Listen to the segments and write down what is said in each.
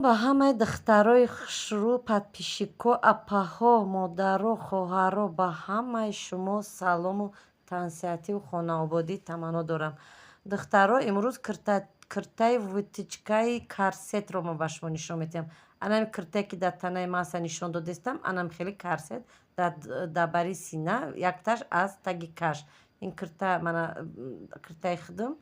Ба ҳамаи духтарои хушрӯ, подписчикҳо, апаҳо, модаро, хоҳаро, ба ҳамаи шумо салому тансиҳативу хонаободии таманно дорам. Духтаро, имрӯз киртаи вытичкаи корсетро мо ба шумо нишон медиҳам. Анами киртае, ки дар танаи ман аста нишон додистам, анам хеле корсет дар бари сина, якташ аз таги каш. Ин кирта мана киртаи худам,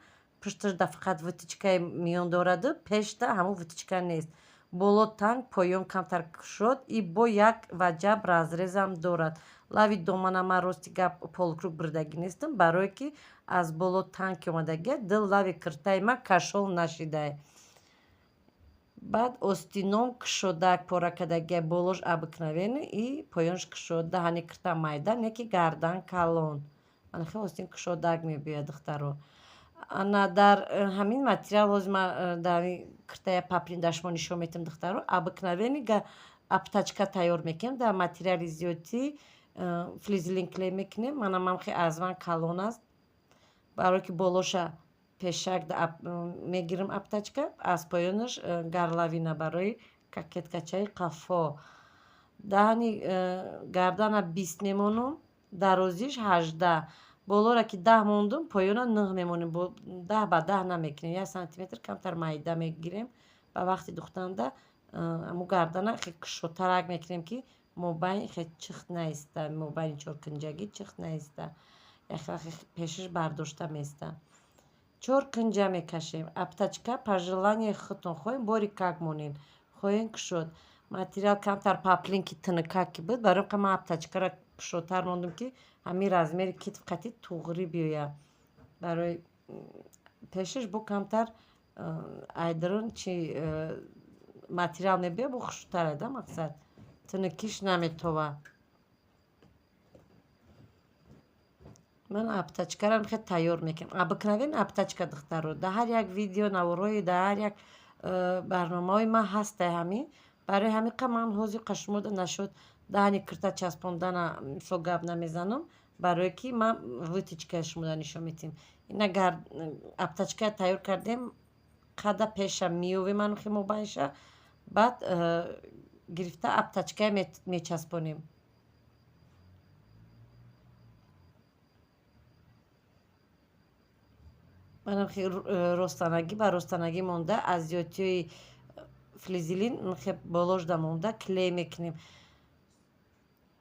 пушташ да фақат вытичкаи миён дораду, пешда ҳамун вытичка нест. Боло танг, поён камтар кушод и бо як ваҷаб разрезам дорад. Лави домана ман рости гап полукруг бурдагӣ нестам, барое ки аз боло танг ки омадагия, дил лави киртаи ман кашол нашидае. Баъд остином кушодаак пора кардагия, болош обыкновенный и поёнш кушод. Даҳани кирта майда, не ки гардан калон. Ана хеле остин кушодаак мебиёяд духтаро. Ана дар ҳамин материал ҳозир ман дар ҳамин киртаи паплин дар шумо нишон медиҳам духтаро, обыкновенный аптачка тайёр мекунем. Дар материали зиёдӣ флизелин клей мекунем. Манам хеле азван калон аст, барое ки болоша пешак мегирам аптачка, аз поёнаш гарлавина барои кокеткачаи қафо. Даҳани гардана 20 мемонам, дарозиш 18. Болоро ки 10 мондум, поёна 9 мемонем. 10 ба 10 намекунем, 1 сантиметр камтар майда мегирем. Ба вақти духтанда аму гардана хеле кушодтарак мекунем, ки мобайни хеле чихт наиста, мобайни чоркунҷагӣ чихт наиста, яхвақти пешаш бардошта места. 4 кунҷа мекашем. Аптачка по желанияи худтон хоҳем бори как монем, хоҳем кушод. Материал камтар паплин ки тинукак ки буд, барои ман аптачкаро кушодтар мондум, ки ҳамин размери китф қати туғри биёяд. Барои пешаш бо камтар айдрон чи материал мебиёяд, бо хушдтаре да мақсад, тинукиш наметова. Ман аптачкаро хеле тайёр мекунам. Обыкновенный аптачка духтаро. Дар ҳар як видео наворои, дар ҳар як барномаҳои ман ҳастае ҳамин. Барои ҳамин қа ман ҳозир қашмода нашуд даҳани кирта часпондана мисол гап намезанам, барое ки ман вытичкаи шумода нишон медиҳам. Ин агар аптачкаро тайёр кардем, қада пеша меёвем анухи мобайнша, баъд гирифта аптачкаи мечаспонем. Манам хеле ростанагӣ ба ростанагӣ монда, аз зиёдтиҳои флизелин хеле болошда монда, клей мекунем.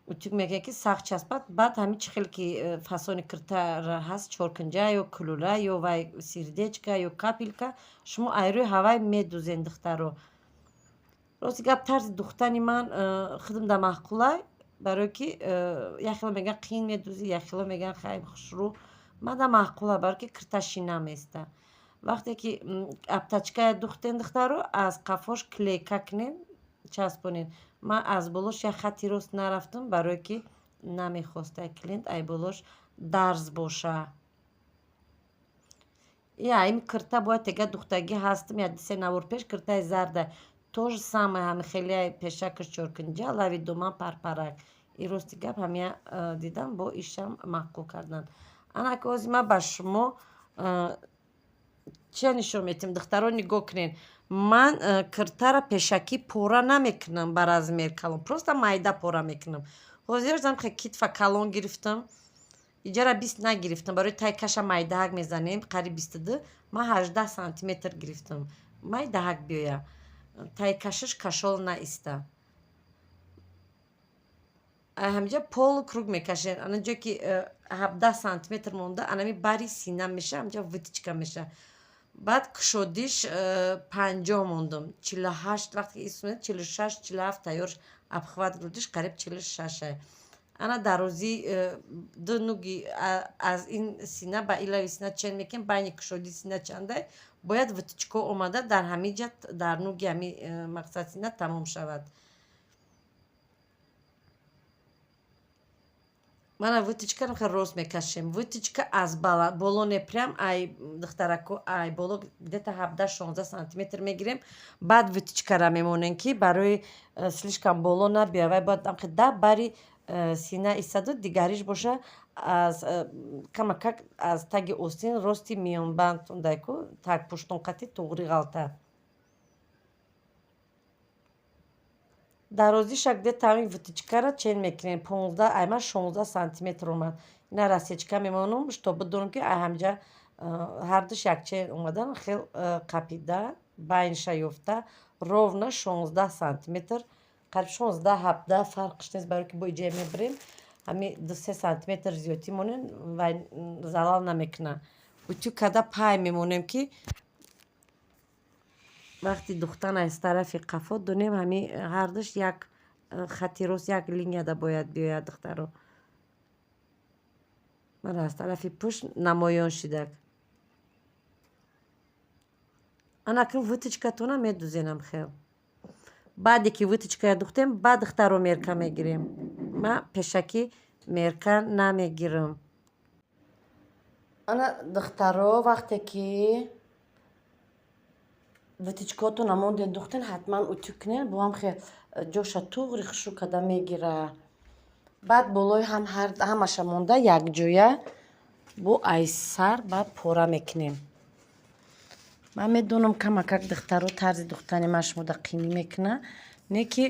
утюг мекунем, ки сахт часпад. Баъд ҳамин чӣ хеле ки фасони киртара ҳаст, чоркунҷа ё кулула, ё вай сердечка, ё капелка, шумо айрӯи ҳавай медӯзем духтаро. Рости гап тарзи духтани ман худам да маъқулай, барое ки яхело мегӯянд қин медӯзӣ, яхело мегӯянд хай хушрӯ. Ман да маъқулай, барое ки кирта шина места. Вақте ки аптачкая духтем духтаро, аз қафош клейка кунем, часпонем. Ман аз болош як хатти рост нарафтам, барое ки намехоста клиент ай болош дарз боша. Ин кирта бояд тега духтагӣ ҳастам, як 2-3 навор пеш киртаи зарда. То же самое, ҳами хеле пешакаш чоркунҷа, лави доман парпарак. И рости гап ҳамия дидам бо ишам маъқул кардан. Ана ки ҳозир ман ба шумо чия нишон медиҳам духтаро, нигоҳ кунед. Ман киртаро пешакӣ пора намекунам ба размер калон, просто майда пора мекунам. Ҳозир дидам хеле китфа калон гирифтам, иҷара 20 нагирифтам, барои таи каша майдаак мезанем, қариб 22. Ман 18 сантиметр гирифтам, майдаак биёяд, таи кашаш кашол наиста. ҳаминҷа полукруг мекашем, ана ҷое ки 17 сантиметр монда, анами бари сина меша, ҳаминҷа вытичка меша. Баъд кушодиш 50 мондум, 48 вақте исмет 46-47 тайёр обхват гирифтиш, қариб 46. Ана дарозии 2 нуги аз ин сина ба илави сина чен мекунем, байни кушоди сина чандае, бояд вытичко омада дар ҳаминҷа дар нуги ҳамин мақсад сина тамом шавад. Мана вытичкаро хеле рост мекашем. Вытичка аз боло не прям, ай духтарако, ай боло где-то 17-16 сантиметр мегирем. Баъд вытичкаро мемонем, ки барои слишком боло набиёяд, бояд да бари сина истаду, дигариш боша аз камакак аз таги остин рости миёнбанд тундаку, так пуштон қати туғри ғалта. дарозишак де тамин вытычкара чен мекунем 15 айман 16 сантиметр омад. Ина расечка мемонам то бидонам ки ай ҳамҷа ҳардуш якчен омадан хел қапида байнша ёфта ровно 16 сантиметр қариб 16-17 фарқш нест барои ки бо иҷоя мебирем ҳами 2-3 сантиметр зиёдтӣ монен вай залал намекунад. утю када пай мемонем ки вақти духтан аз тарафи қафо донем ҳами ҳардуш як хати рост як линияда бояд биёяд духтаро. мана аз тарафи пушт намоён шудак. анакун вытычкатона медузенам хел. баъде ки вытычкая духтем баъд духтаро мерка мегирем. ма пешакӣ мерка намегирам. ана духтаро вақте ки вытычкаото намондед духтен ҳатман утю кунед бо ҳам хел ҷоша туғри хушрӯ када мегира. баъд болои ҳамаша монда якҷоя бо айсар баъд пора мекунем. ман медонам камакак духтаро тарзи духтани машмуда қимӣ мекуна не ки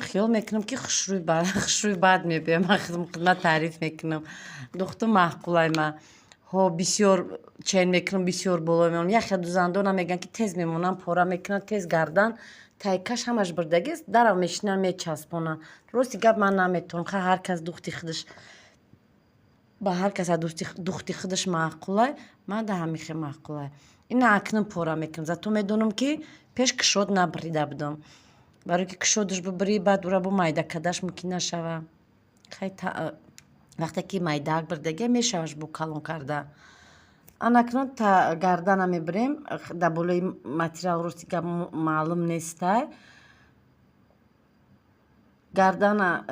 хиёл мекунам ки хушрӯи бад мебиём. ман хидмат таъриф мекунам духту маъқулай ма ҳо бисёр чен мекунам бисёр боло мемонам. яхе дузандонам мегӯянд ки тез мемонам пора мекунанд тез гардан тайкаш ҳамаш бурдагист дарав мешинанд мечаспонанд. рости гап ман наметавонам ха ҳар кас духти худаш ба ҳар кас аз духти худаш маъқулай ман да ҳамин хел маъқулай. ина акнун пора мекунам зато медонам ки пеш кушод набрида будам барои ки кушодаш бубирӣ баъд ура бо майдакадаш мумкин нашава. вақте ки майдаак бурдагия мешаваш бо калон карда. анакнун гардана мебирем дар болои материал рости гап маълум нестай. гардана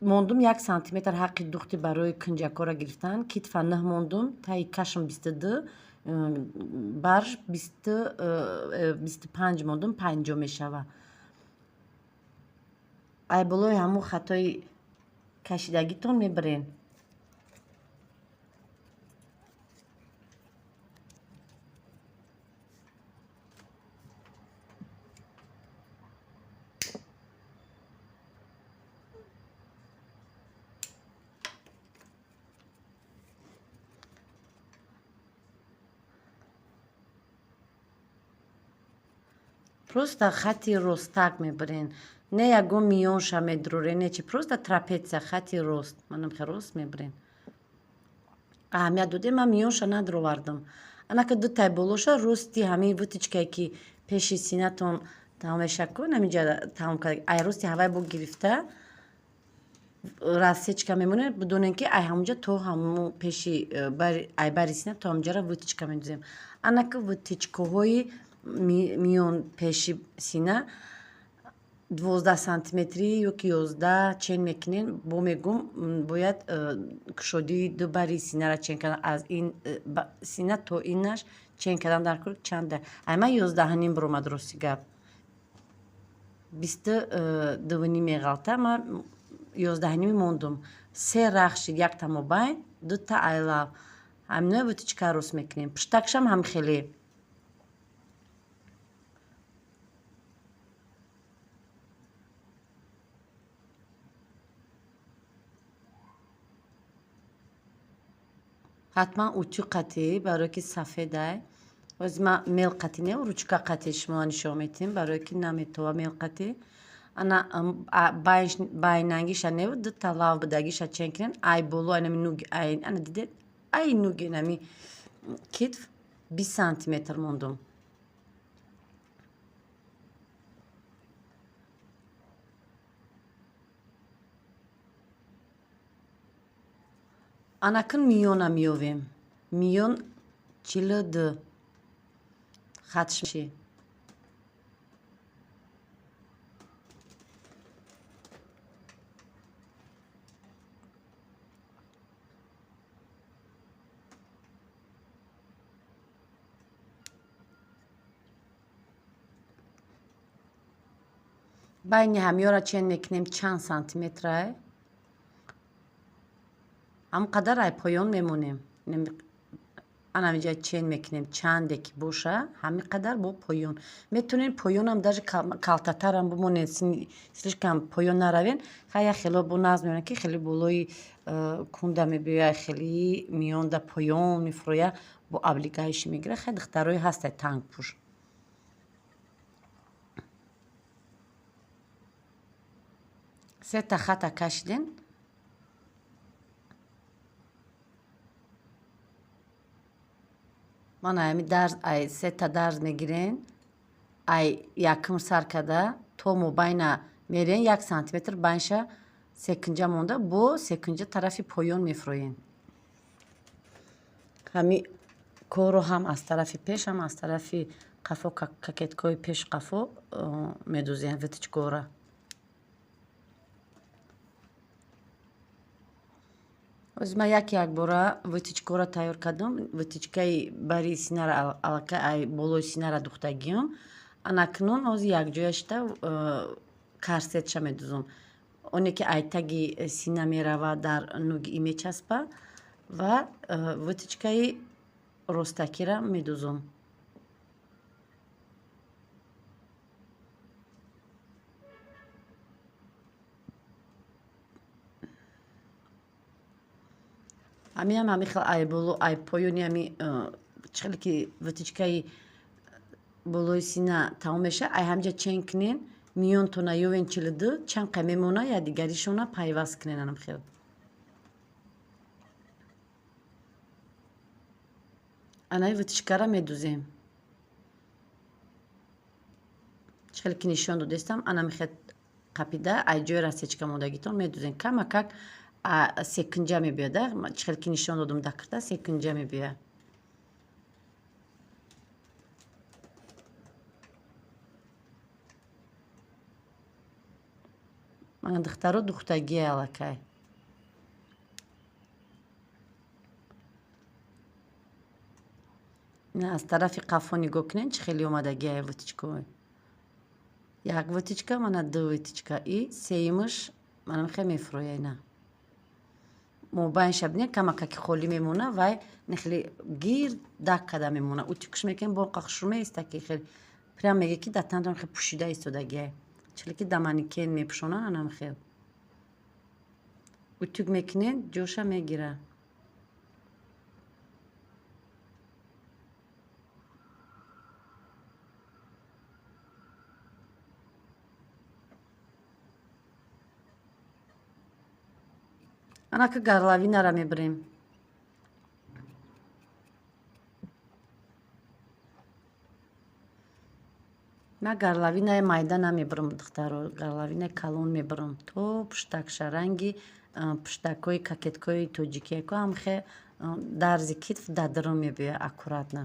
мондум 1 сантиметр ҳаққи духти барои кунҷакора гирифтан. китфа 9 мондум таи кашм 22 барш 25 мондум 50 мешава. ай болои ҳамун хатои кашидагитон мебирен. просто хати ростак мебирен не ягон миёнша медурорен не чи просто трапеция хати рост манам хе рост мебирен. аҳамият додем ман миёнша надуровардам. анака ду тай болоша рости ҳамин вытычкае ки пеши синатон тамомешакун ҳаминҷа тамом кард ай рости ҳавай бо гирифта расечка мемонед бидонем ки ай ҳамунҷа то ҳамун пеши ай бари сина то ҳамунҷара вытычка медузем. анака вытычкаҳои миён пеши сина 12 сантиметрӣ ёки 11 чен мекунем бо мегӯм бояд кушодии ду бари синара чен кардан аз ин сина то инаш чен кардан дар кӯр чанда ай ман 11 биромад рости гап 22 меғалта ман 11 мондум 3 рахши як тамобайн 2 та айлав ҳаминое вытычка рост мекунем. пуштакшам ҳамхеле ҳатман утю қатӣ барое ки сафедай ози ма мел қатӣ не ручка қатӣ шумо нишон метем барое ки наметова мел қатӣ ана байнангиша не ду та лав будагиша чен кунен ай боло айнами нуги ана дидед ай нуги нами китф 20 сантиметр мондум. анакун миёна меёвем миён 42 хатши байни ҳамёра чен мекунем чанд сантиметрае ҳамқадар ай поён мемонем анамиҷа чен мекунем чанде ки боша ҳамин қадар бо поён. Метавонем поёнам даже калтатарам бимонед, слишком поён наравен. Хая хело бо назм меёнад ки хеле болои кунда мебиёяд, хеле миён да поён мефурояд, бо облегающий мегирад. Хай духтарои ҳастад тангпӯш. Сета хата кашиден. Мана ами дарз ай сета дарз мегирен, ай якм сар када то мобайна мерен 1 сантиметр байнша секунҷа монда бо секунҷа тарафи поён мефуроен. Ҳами корро ҳам аз тарафи пеш, ҳам аз тарафи қафо, кокеткаи пеши қафо медӯзем витичкора. Оз ман як бора витичкора тайёр кардам. Витичкаи бари синара аллакай ай болои синара духтагиём. Анакнун оз якҷояшта карсетша медӯзам. оне ки ай таги сина мерава дар нуги мечаспа ва витичкаи ростакира медӯзам. Ҳамиам ҳамихел ай боло ай поёни ами чихеле ки витичкаи болои сина тамом меша, ай ҳамҷа чен кунен, миёнтона ёвен чилиду чанқа мемона, я дигаришона пайваст кунен анамхел. Анаи витичкара медӯзем. Чихеле ки нишон додестам, анамихел қапида ай ҷои расечка мондагитон медӯзем. Камакак секунҷа мебиёда. Чихеле ки нишон додам дакрта секунҷа мебиёяд. Ман духтаро духтагия аллакай. Аз тарафи қафо нигоҳ кунен чӣ хеле омадагия витичкаҳо. Як витичка, мана ду витичка. И сеюмаш манам хеле мефурояд ина. Мобайнша бинед камакаки холӣ мемона, вай нехеле гирд дак када мемона. Утюгш мекунем боқақ шур меиста ки хеле прям мегӯяд ки дар танатон хеле пӯшида истодагия. Чихеле ки дар манекен мепӯшонанд анам хел. Утюг мекунед ҷоша мегирад. Анака горловинара мебирем. Ман горловинаи майда намебирам духтаро, горловинаи калон мебирам. То пуштакша ранги пуштакҳои кокеткаи тоҷикико ҳам хеле дарзи китф дадрун мебиёяд аккуратно.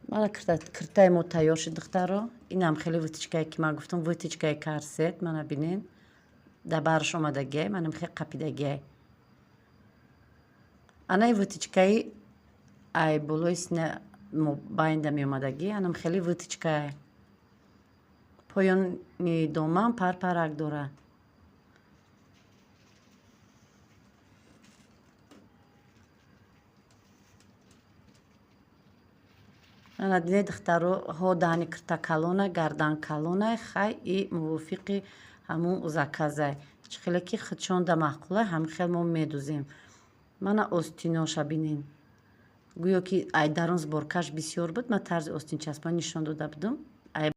Мана киртаи мо тайёр шуд духтаро. Инам хеле витичкае ки ман гуфтам витичкаи карсет. Мана бинед дар бараш омадагия, манам хеле қапидагия. Анаи витичкаи ай болои сина байнда меомадагӣ, анам хеле витичкае. Поёни доман парпарак дорад. Ана динед духтароҳо даҳни кирта калона, гардан калона, хай и мувофиқи ҳамун заказай. Чихеле ки хичонда маъқулай, ҳамин хел мо медӯзем. Мана остиноша бинед. Гӯё ки ай дарун зборкаш бисёр буд, ман тарзи остинчаспан нишон дода будам.